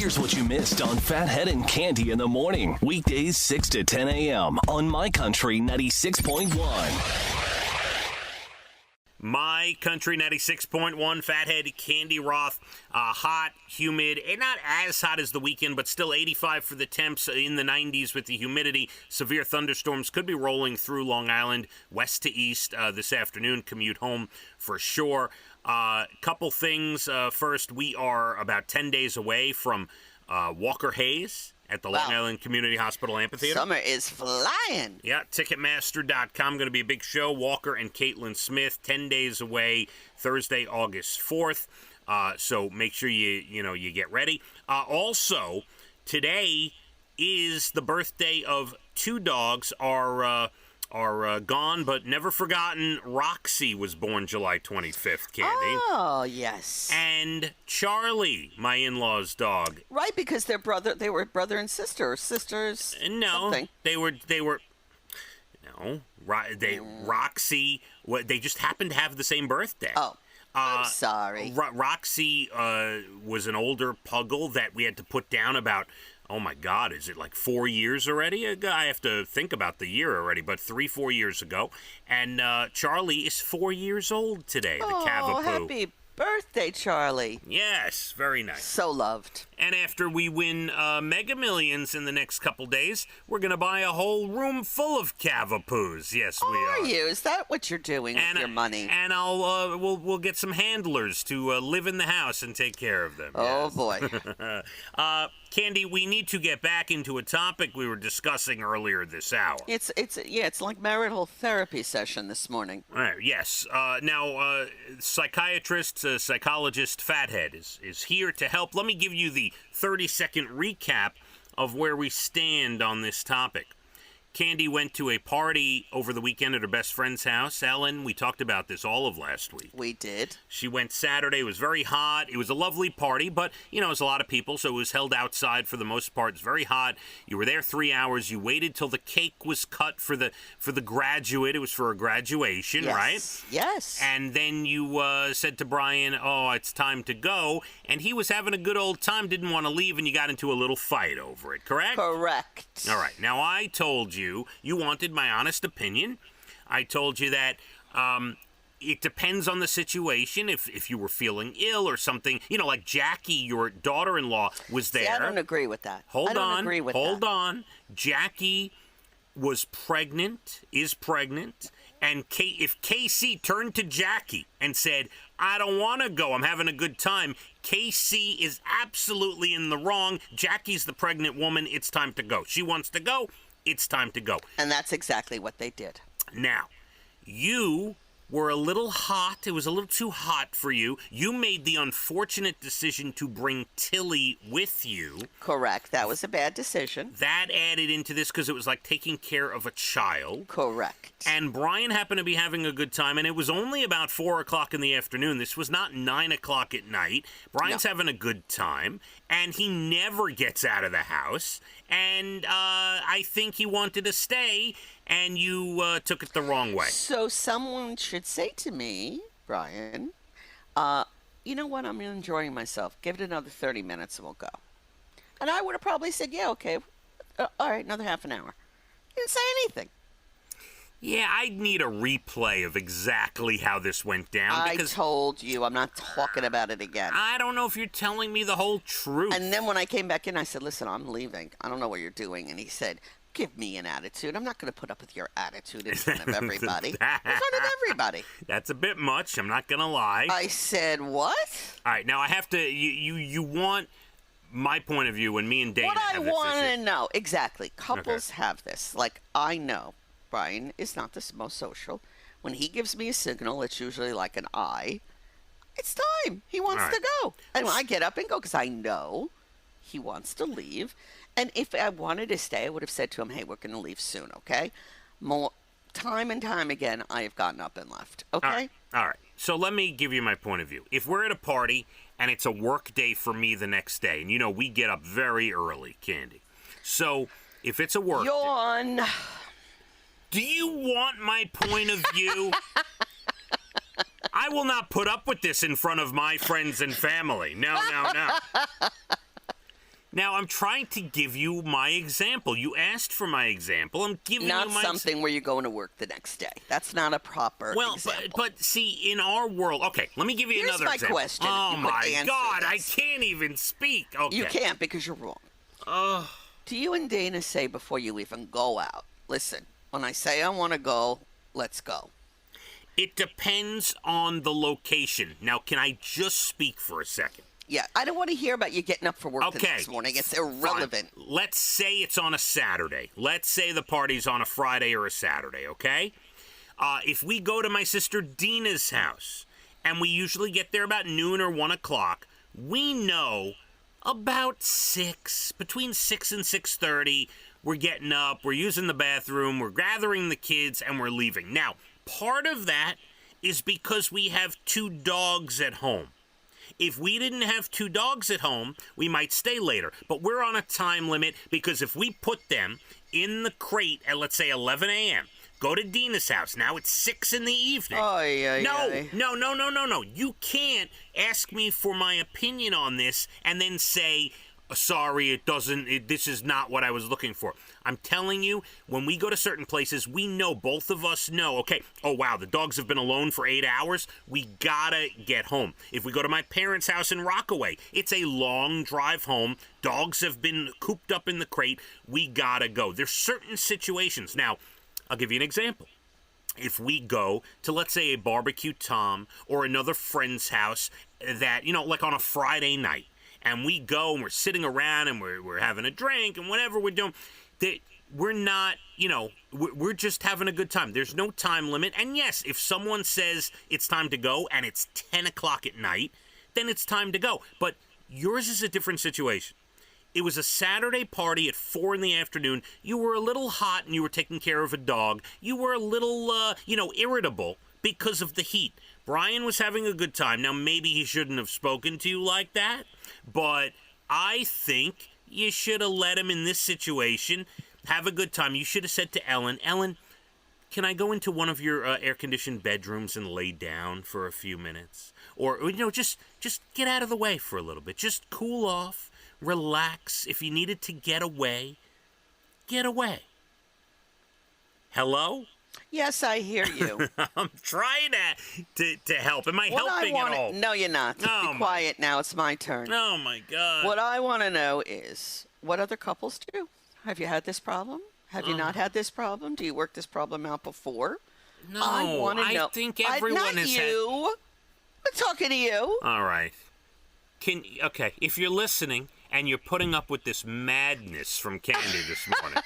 Here's what you missed on Phathead and Cande in the morning. Weekdays 6 to 10 a.m. on My Country 96.1. My Country 96.1, Phathead, Cande Roth, hot, humid, and not as hot as the weekend, but still 85 for the temps, in the 90s with the humidity. Severe thunderstorms could be rolling through Long Island, west to east this afternoon. Commute home for sure. Couple things. First, we are about 10 days away from Walker Hayes at the Long Island Community Hospital Amphitheater. Summer is flying. Yeah, Ticketmaster.com. Going to be a big show. Walker and Caitlin Smith, 10 days away, Thursday, August 4th. So make sure you get ready. Also, today is the birthday of two dogs. Are gone but never forgotten. Roxy was born July 25th, Cande. Oh, yes. And Charlie, my in-laws' dog. Right, because they were brother and sister, or sisters. No, something. Roxy, they just happened to have the same birthday. Oh, I'm sorry. Roxy was an older puggle that we had to put down about, oh my God, is it like 4 years already? I have to think about the year already, but 3-4 years ago. And Charlie is 4 years old today, the Cavapoo. Oh, happy birthday, Charlie. Yes, very nice. So loved. And after we win Mega Millions in the next couple days, we're going to buy a whole room full of Cavapoos. Yes, we are. Are you? Is that what you're doing with your money? And we'll get some handlers to live in the house and take care of them. Oh, boy. Cande, we need to get back into a topic we were discussing earlier this hour. It's like marital therapy session this morning. All right, yes. Now, psychiatrist, psychologist Phathead is here to help. Let me give you the 30-second recap of where we stand on this topic. Cande went to a party over the weekend at her best friend's house. Ellen, we talked about this all of last week. We did. She went Saturday. It was very hot. It was a lovely party, but, it was a lot of people, so it was held outside for the most part. It's very hot. You were there 3 hours. You waited till the cake was cut for the graduate. It was for a graduation, right? Yes. And then you said to Brian, oh, it's time to go. And he was having a good old time, didn't want to leave, and you got into a little fight over it, correct? Correct. All right. Now, I told you wanted my honest opinion. I told you that it depends on the situation. If you were feeling ill or something, like Jackie, your daughter-in-law, was there. See, I don't agree with that. Hold on. Jackie is pregnant, and if Casey turned to Jackie and said, I don't want to go, I'm having a good time, Casey is absolutely in the wrong. Jackie's the pregnant woman. It's time to go. She wants to go. It's time to go. And that's exactly what they did. Now, you were a little hot. It was a little too hot for you. You made the unfortunate decision to bring Tilly with you. Correct. That was a bad decision. That added into this because it was like taking care of a child. Correct. And Brian happened to be having a good time, and it was only about 4 o'clock in the afternoon. This was not 9 o'clock at night. Brian's having a good time, and he never gets out of the house. And I think he wanted to stay, and you took it the wrong way. So someone should say to me, Brian, you know what, I'm enjoying myself. Give it another 30 minutes and we'll go. And I would have probably said, yeah, okay. All right, another half an hour. You didn't say anything. Yeah, I'd need a replay of exactly how this went down. I told you, I'm not talking about it again. I don't know if you're telling me the whole truth. And then when I came back in, I said, listen, I'm leaving. I don't know what you're doing. And he said, give me an attitude. I'm not going to put up with your attitude in front of everybody. In front of everybody. That's a bit much. I'm not going to lie. I said, what? All right, now I have to, you want my point of view when me and Dana have this issue. What I want to know, exactly. Couples have this. Like, I know Brian is not the most social. When he gives me a signal, it's usually like an eye. It's time. He wants to go. And I get up and go because I know he wants to leave. And if I wanted to stay, I would have said to him, hey, we're going to leave soon, okay? More time and time again, I have gotten up and left, okay? All right. So let me give you my point of view. If we're at a party and it's a work day for me the next day, and we get up very early, Cande. So if it's a work Yawn. day... Do you want my point of view? I will not put up with this in front of my friends and family. No. Now, I'm trying to give you my example. You asked for my example. I'm giving you my Not something where you're going to work the next day. That's not a proper example. But see, in our world... Okay, let me give you another example. Here's my question. Oh, my God, I can't even speak. Okay. You can't because you're wrong. Do you and Dana say before you even go out, listen, when I say I want to go, let's go? It depends on the location. Now, can I just speak for a second? Yeah, I don't want to hear about you getting up for work the next morning. It's irrelevant. Fine. Let's say it's on a Saturday. Let's say the party's on a Friday or a Saturday, okay? If we go to my sister Dina's house, and we usually get there about noon or 1 o'clock, we know about 6, between 6 and 6:30, we're getting up, we're using the bathroom, we're gathering the kids, and we're leaving. Now, part of that is because we have 2 dogs at home. If we didn't have 2 dogs at home, we might stay later. But we're on a time limit because if we put them in the crate at, let's say, 11 a.m., go to Dina's house. Now it's 6 in the evening. No. You can't ask me for my opinion on this and then say, sorry, this is not what I was looking for. I'm telling you, when we go to certain places, we know, both of us know, okay, oh wow, the dogs have been alone for 8 hours, we gotta get home. If we go to my parents' house in Rockaway, it's a long drive home, dogs have been cooped up in the crate, we gotta go. There's certain situations. Now, I'll give you an example. If we go to, let's say, a Barbecue Tom or another friend's house that, like on a Friday night, and we go and we're sitting around and we're having a drink and whatever we're doing, we're not, we're just having a good time. There's no time limit. And yes, if someone says it's time to go and it's 10 o'clock at night, then it's time to go. But yours is a different situation. It was a Saturday party at 4 in the afternoon. You were a little hot and you were taking care of a dog. You were a little, irritable because of the heat. Brian was having a good time. Now, maybe he shouldn't have spoken to you like that, but I think you should have let him in this situation have a good time. You should have said to Ellen, can I go into one of your air-conditioned bedrooms and lay down for a few minutes? Or, just get out of the way for a little bit. Just cool off, relax. If you needed to get away, get away. Hello? Yes, I hear you. I'm trying to help. Am I helping at all? No, you're not. Be quiet now. It's my turn. Oh, my God. What I want to know is, what other couples do? Have you had this problem? Have you not had this problem? Do you work this problem out before? No, I want to know. I think everyone has had... Not you. I'm talking to you. All right. Okay, if you're listening and you're putting up with this madness from Cande this morning...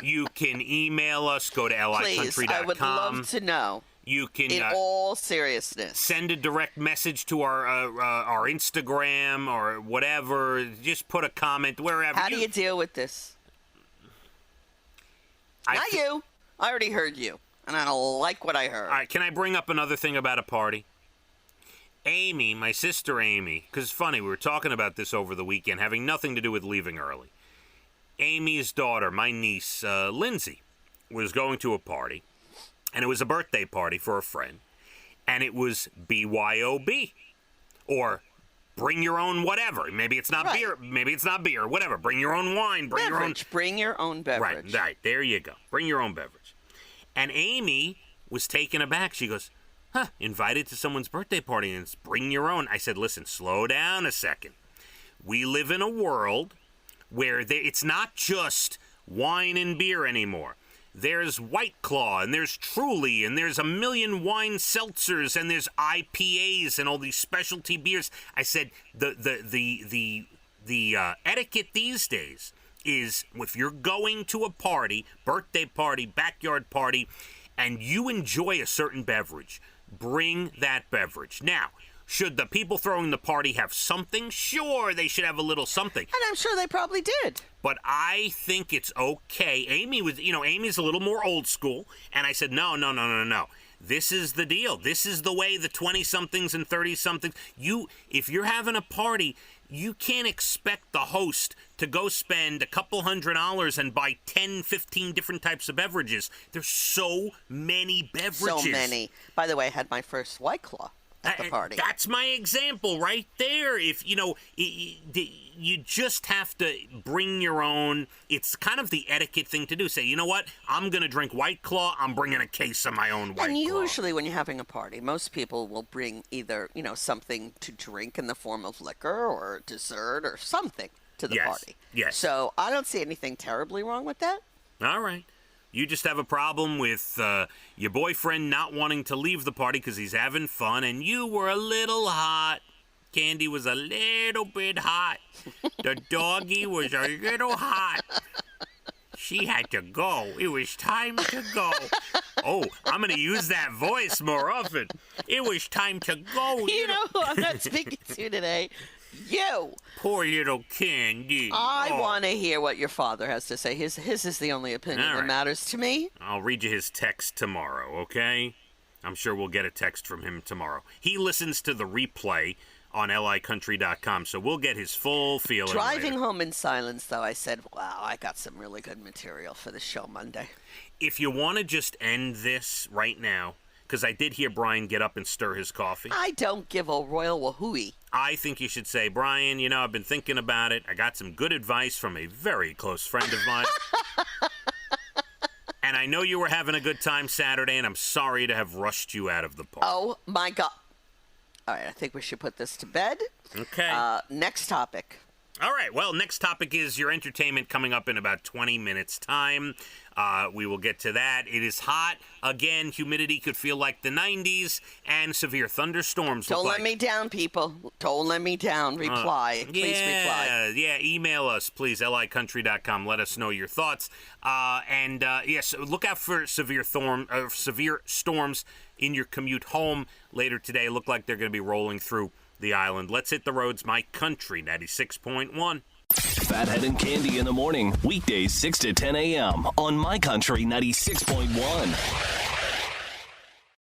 You can email us, go to licountry.com. Please, I would love to know. You can, in all seriousness, send a direct message to our Instagram or whatever. Just put a comment wherever. How do you deal with this? Not you. I already heard you, and I don't like what I heard. All right, can I bring up another thing about a party? Amy, my sister Amy, because it's funny, we were talking about this over the weekend, having nothing to do with leaving early. Amy's daughter, my niece, Lindsay, was going to a party, and it was a birthday party for a friend, and it was BYOB, or bring your own whatever. Maybe it's not beer, maybe it's not beer, whatever. Bring your own wine, bring your own... Bring your own beverage. Right, there you go. Bring your own beverage. And Amy was taken aback. She goes, invited to someone's birthday party, and it's bring your own. I said, listen, slow down a second. We live in a world where it's not just wine and beer anymore. There's White Claw, and there's Truly, and there's a million wine seltzers, and there's IPAs and all these specialty beers. I said the etiquette these days is if you're going to a party, birthday party, backyard party, and you enjoy a certain beverage, bring that beverage. Now, should the people throwing the party have something? Sure, they should have a little something. And I'm sure they probably did. But I think it's okay. Amy's a little more old school. And I said, no. This is the deal. This is the way the 20-somethings and 30-somethings. If you're having a party, you can't expect the host to go spend a couple $100 and buy 10, 15 different types of beverages. There's so many beverages. So many. By the way, I had my first White Claw at the party. That's my example right there. If, you just have to bring your own. It's kind of the etiquette thing to do. Say, you know what? I'm going to drink White Claw. I'm bringing a case of my own White Claw. And usually when you're having a party, most people will bring either, something to drink in the form of liquor or dessert or something to the party. Yes. So I don't see anything terribly wrong with that. All right. You just have a problem with your boyfriend not wanting to leave the party because he's having fun, and you were a little hot. Candy was a little bit hot. The doggy was a little hot. She had to go. It was time to go. Oh, I'm going to use that voice more often. It was time to go. You know who I'm not speaking to today? You. Poor little Candy. I want to hear what your father has to say. His is the only opinion that matters to me. I'll read you his text tomorrow, okay? I'm sure we'll get a text from him tomorrow. He listens to the replay on licountry.com, so we'll get his full feeling Driving later. home in silence, though, I said, wow, I got some really good material for the show Monday. If you want to just end this right now, because I did hear Brian get up and stir his coffee. I don't give a royal wahooey. I think you should say, Brian, I've been thinking about it. I got some good advice from a very close friend of mine. And I know you were having a good time Saturday, and I'm sorry to have rushed you out of the park. Oh, my God. All right, I think we should put this to bed. Okay. Next topic. All right, well, next topic is your entertainment coming up in about 20 minutes' time. We will get to that. It is hot. Again, humidity could feel like the 90s, and severe thunderstorms. Don't let me down, people. Don't let me down. Reply. Please reply. Yeah, email us, please, licountry.com. Let us know your thoughts. Yes, look out for severe storms in your commute home later today. Look like they're going to be rolling through the island. Let's hit the roads. My Country 96.1. Phathead and Candy in the morning, weekdays 6 to 10 a.m. on My Country 96.1.